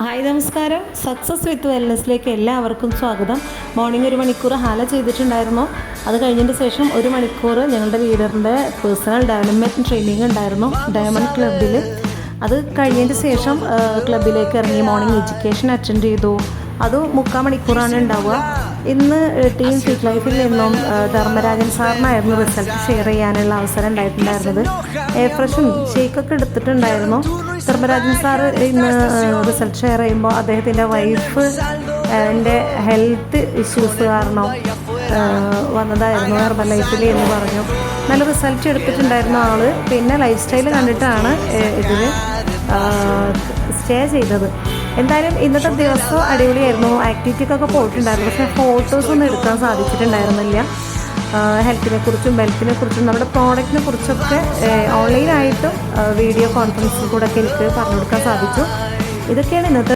Hi നമസ്കാരം. Success with വെൽനെസ്സിലേക്ക് എല്ലാവർക്കും സ്വാഗതം. മോർണിംഗ് 1 മണിക്കൂർ ഹാല ചെയ്തിട്ടുണ്ടായിരുന്നു. അത് കഴിഞ്ഞതിന് ശേഷം 1 മണിക്കൂർ ഞങ്ങളുടെ ലീഡറിൻ്റെ പേഴ്സണൽ ഡെവലപ്മെൻറ്റ് ട്രെയിനിങ് ഉണ്ടായിരുന്നു ഡയമണ്ട് ക്ലബ്ബിൽ. അത് കഴിഞ്ഞതിന് ശേഷം ക്ലബ്ബിലേക്ക് ഇറങ്ങി മോർണിംഗ് എഡ്യൂക്കേഷൻ അറ്റൻഡ് ചെയ്തു. അത് 3/4 മണിക്കൂറാണ് ഉണ്ടാവുക. ഇന്ന് ടീം ഫിറ്റ് ലൈഫിൽ നിന്നും ധർമ്മരാജൻ സാറിനായിരുന്നു റിസൾട്ട് ഷെയർ ചെയ്യാനുള്ള അവസരം ഉണ്ടായിട്ടുണ്ടായിരുന്നത്. ഫ്രഷും ഷേക്കൊക്കെ എടുത്തിട്ടുണ്ടായിരുന്നു. ധർമ്മരാജൻ സാർ ഇന്ന് റിസൾട്ട് ഷെയർ ചെയ്യുമ്പോൾ അദ്ദേഹത്തിൻ്റെ വൈഫ് എൻ്റെ ഹെൽത്ത് ഇഷ്യൂസ് കാരണം വന്നതായിരുന്നു ഹെർബൽ ലൈഫിൽ എന്ന് പറഞ്ഞു. നല്ല റിസൾട്ട് എടുത്തിട്ടുണ്ടായിരുന്നു ആൾ. പിന്നെ ലൈഫ് സ്റ്റൈൽ കണ്ടിട്ടാണ് ഇതിൽ സ്റ്റേ ചെയ്തത്. എന്തായാലും ഇന്നത്തെ ദിവസം അടിപൊളിയായിരുന്നു. ആക്ടിവിറ്റിക്കൊക്കെ പോയിട്ടുണ്ടായിരുന്നു, പക്ഷേ ഫോട്ടോസൊന്നും എടുക്കാൻ സാധിച്ചിട്ടുണ്ടായിരുന്നില്ല. ഹെൽത്തിനെ കുറിച്ചും വെൽത്തിനെ കുറിച്ചും നമ്മുടെ പ്രോഡക്റ്റിനെ കുറിച്ചൊക്കെ ഓൺലൈനായിട്ടും വീഡിയോ കോൺഫറൻസിൽ കൂടെ ഒക്കെ എനിക്ക് പറഞ്ഞു കൊടുക്കാൻ സാധിച്ചു. ഇതൊക്കെയാണ് ഇന്നത്തെ